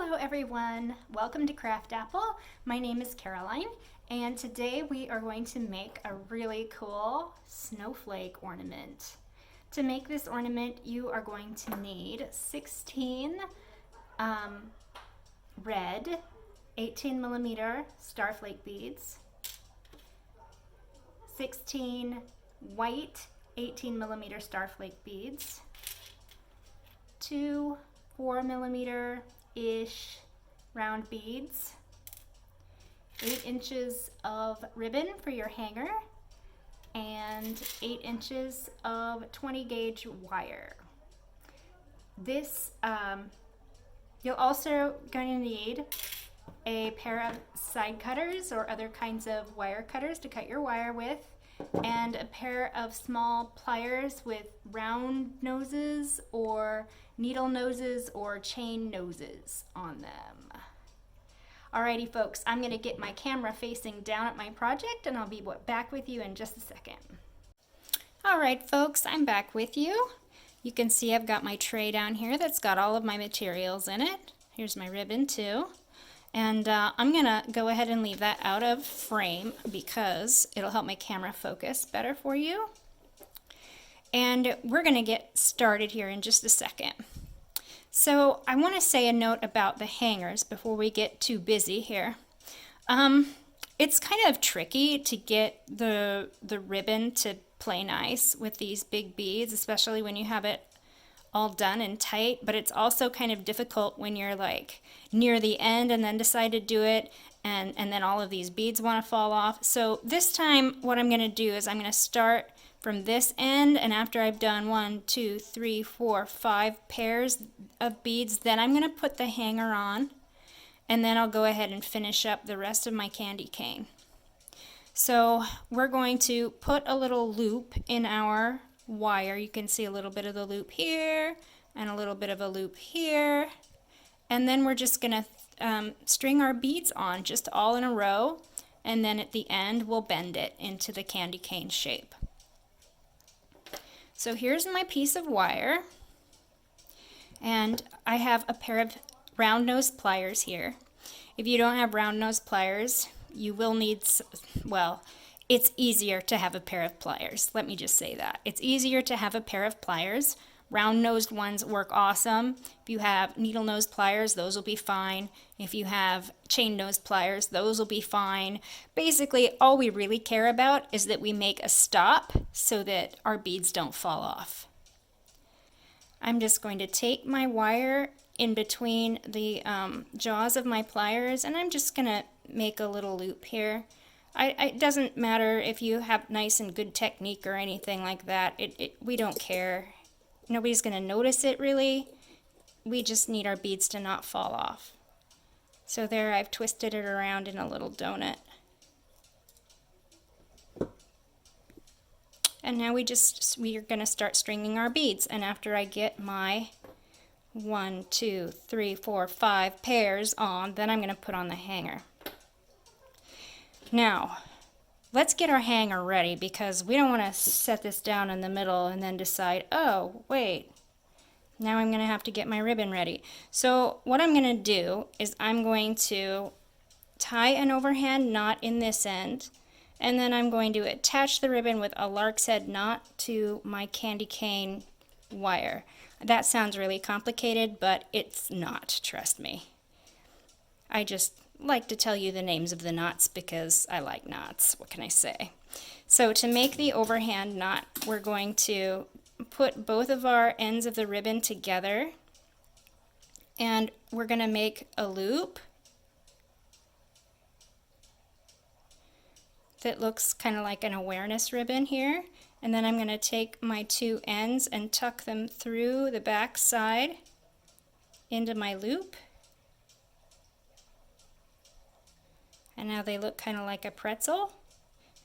Hello everyone, welcome to Craft Apple. My name is Caroline and today we are going to make a really cool snowflake ornament. To make this ornament you are going to need 16 red 18mm starflake beads, 16 white 18mm starflake beads, 2 4mm-ish round beads, 8 inches of ribbon for your hanger, and 8 inches of 20 gauge wire. This, you'll also going to need a pair of side cutters or other kinds of wire cutters to cut your wire with, and a pair of small pliers with round noses or needle noses or chain noses on them. Alrighty folks, I'm going to get my camera facing down at my project and I'll be back with you in just a second. Alright folks, I'm back with you. You can see I've got my tray down here that's got all of my materials in it. Here's my ribbon too. And I'm going to go ahead and leave that out of frame because it'll help my camera focus better for you. And we're going to get started here in just a second. So I want to say a note about the hangers before we get too busy here. It's kind of tricky to get the ribbon to play nice with these big beads, especially when you have it all done and tight, but it's also kind of difficult when you're like near the end and then decide to do it and then all of these beads want to fall off. So this time what I'm going to do is I'm going to start from this end, and after I've done 1, 2, 3, 4, 5 pairs of beads, then I'm going to put the hanger on, and then I'll go ahead and finish up the rest of my candy cane. So we're going to put a little loop in our wire. You can see a little bit of the loop here and a little bit of a loop here, and then we're just going to string our beads on just all in a row, and then at the end we'll bend it into the candy cane shape. So here's my piece of wire, and I have a pair of round nose pliers here. If you don't have round nose pliers, you will need, well, it's easier to have a pair of pliers. Let me just say that. It's easier to have a pair of pliers. Round-nosed ones work awesome. If you have needle-nose pliers, those will be fine. If you have chain-nose pliers, those will be fine. Basically, all we really care about is that we make a stop so that our beads don't fall off. I'm just going to take my wire in between the jaws of my pliers, and I'm just going to make a little loop here. It doesn't matter if you have nice and good technique or anything like that. We don't care. Nobody's going to notice it really. We just need our beads to not fall off. So there, I've twisted it around in a little donut. And now we are going to start stringing our beads. And after I get my 1, 2, 3, 4, 5 pairs on, then I'm going to put on the hanger. Now, let's get our hanger ready because we don't want to set this down in the middle and then decide, oh, wait, now I'm going to have to get my ribbon ready. So what I'm going to do is I'm going to tie an overhand knot in this end, and then I'm going to attach the ribbon with a lark's head knot to my candy cane wire. That sounds really complicated, but it's not, trust me. I just like to tell you the names of the knots because I like knots. What can I say? So to make the overhand knot, we're going to put both of our ends of the ribbon together, and we're going to make a loop that looks kind of like an awareness ribbon here, and then I'm going to take my 2 ends and tuck them through the back side into my loop. And now they look kind of like a pretzel.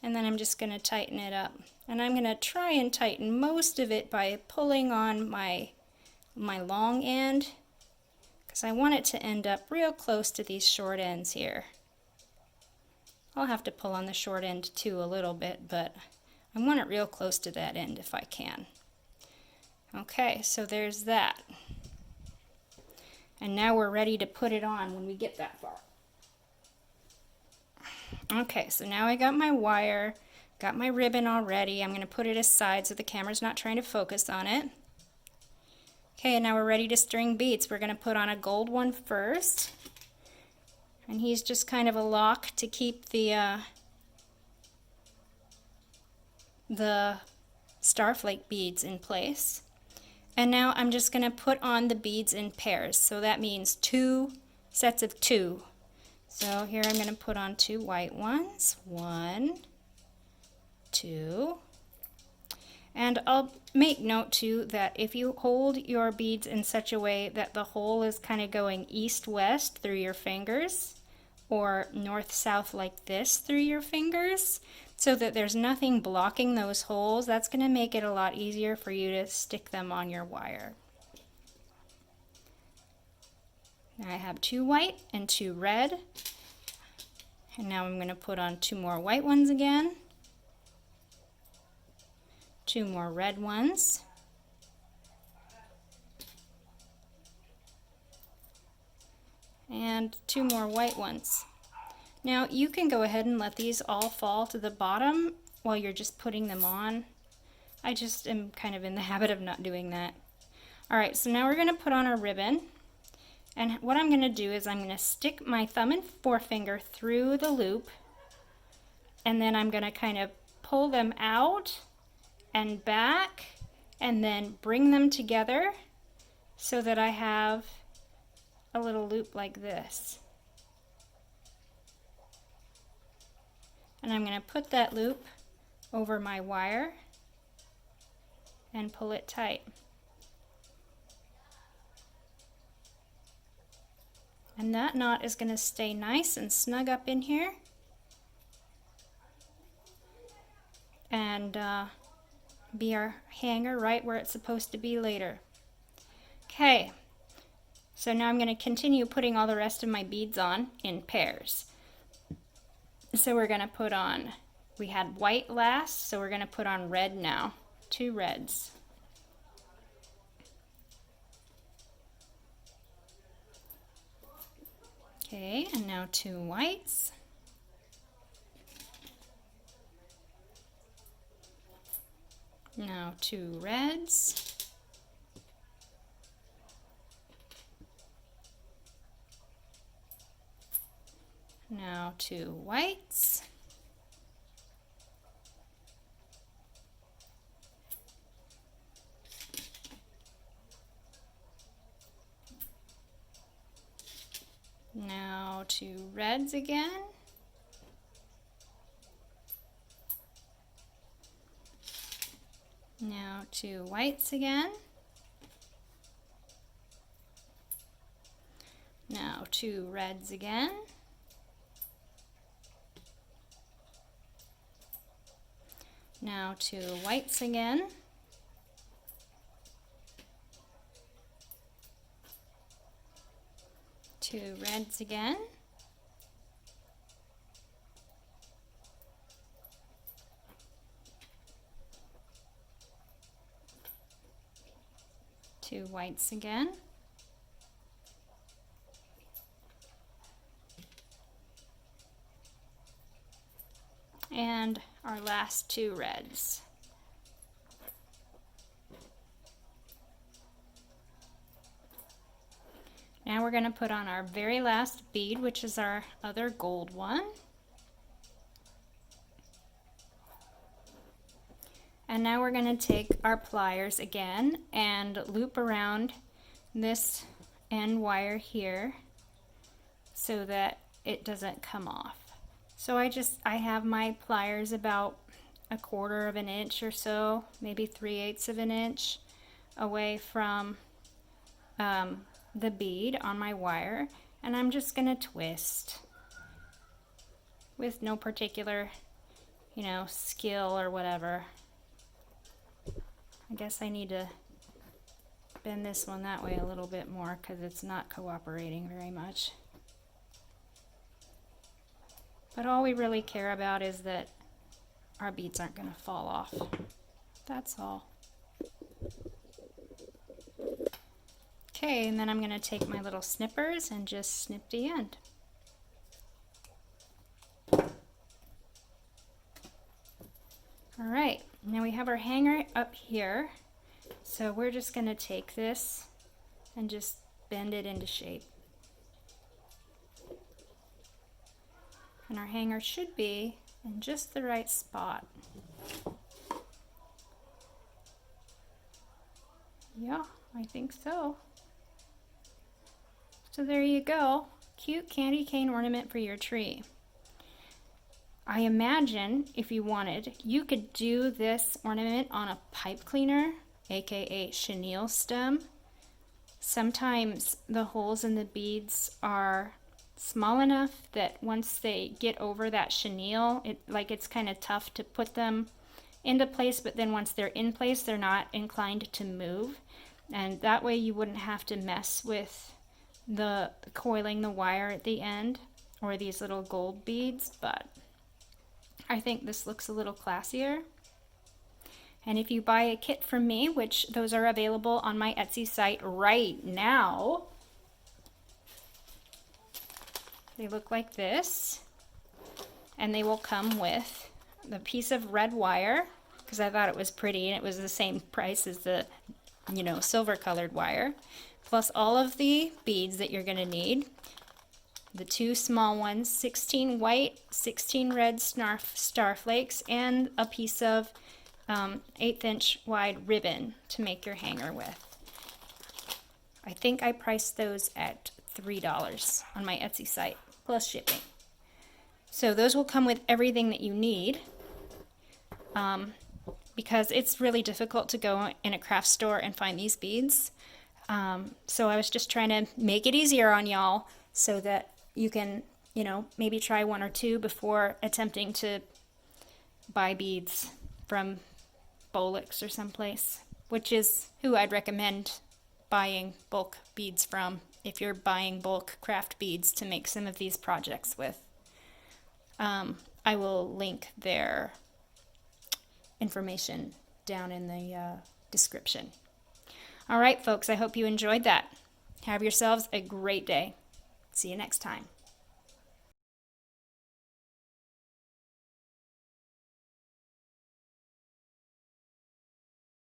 And then I'm just going to tighten it up. And I'm going to try and tighten most of it by pulling on my long end, because I want it to end up real close to these short ends here. I'll have to pull on the short end too a little bit, but I want it real close to that end if I can. Okay, so there's that. And now we're ready to put it on when we get that far. Okay, so now I got my wire, got my ribbon all ready. I'm going to put it aside so the camera's not trying to focus on it. Okay, now we're ready to string beads. We're going to put on a gold one first. And he's just kind of a lock to keep the starflake beads in place. And now I'm just going to put on the beads in pairs. So that means 2 sets of 2. So here I'm going to put on 2 white ones. 1, 2. And I'll make note too that if you hold your beads in such a way that the hole is kind of going east-west through your fingers, or north-south like this through your fingers, so that there's nothing blocking those holes, that's going to make it a lot easier for you to stick them on your wire. Now I have 2 white and 2 red, and now I'm going to put on 2 more white ones again, 2 more red ones, and 2 more white ones. Now you can go ahead and let these all fall to the bottom while you're just putting them on. I just am kind of in the habit of not doing that. Alright, so now we're going to put on our ribbon. And what I'm going to do is I'm going to stick my thumb and forefinger through the loop, and then I'm going to kind of pull them out and back and then bring them together so that I have a little loop like this. And I'm going to put that loop over my wire and pull it tight. And that knot is going to stay nice and snug up in here and be our hanger right where it's supposed to be later. Okay, so now I'm going to continue putting all the rest of my beads on in pairs. So we're going to put on, we had white last, so we're going to put on red now, 2 reds. Okay, and now 2 whites. Now 2 reds. Now 2 whites. Now 2 reds again. Now 2 whites again. Now 2 reds again. Now 2 whites again. Two reds again. Two whites again. And our last 2 reds. Now we're going to put on our very last bead, which is our other gold one. And now we're going to take our pliers again and loop around this end wire here so that it doesn't come off. So I have my pliers about 1/4 of an inch or so, maybe 3/8 of an inch away from the bead on my wire, and I'm just going to twist with no particular, skill or whatever. I guess I need to bend this one that way a little bit more because it's not cooperating very much. But all we really care about is that our beads aren't going to fall off. That's all. Okay, and then I'm going to take my little snippers and just snip the end. All right, now we have our hanger up here. So we're just going to take this and just bend it into shape. And our hanger should be in just the right spot. Yeah, I think so. So there you go. Cute candy cane ornament for your tree. I imagine if you wanted, you could do this ornament on a pipe cleaner, aka chenille stem. Sometimes the holes in the beads are small enough that once they get over that chenille, it's kind of tough to put them into place, but then once they're in place, they're not inclined to move. And that way you wouldn't have to mess with the coiling the wire at the end or these little gold beads, but I think this looks a little classier. And if you buy a kit from me, which those are available on my Etsy site right now, they look like this, and they will come with the piece of red wire, because I thought it was pretty and it was the same price as the, silver colored wire, plus all of the beads that you're going to need. The two small ones, 16 white, 16 red starflakes, and a piece of 1/8 inch wide ribbon to make your hanger with. I think I priced those at $3 on my Etsy site, plus shipping. So those will come with everything that you need, because it's really difficult to go in a craft store and find these beads. So I was just trying to make it easier on y'all so that you can, maybe try one or two before attempting to buy beads from Bolix or someplace, which is who I'd recommend buying bulk beads from if you're buying bulk craft beads to make some of these projects with. I will link their information down in the description. All right, folks, I hope you enjoyed that. Have yourselves a great day. See you next time.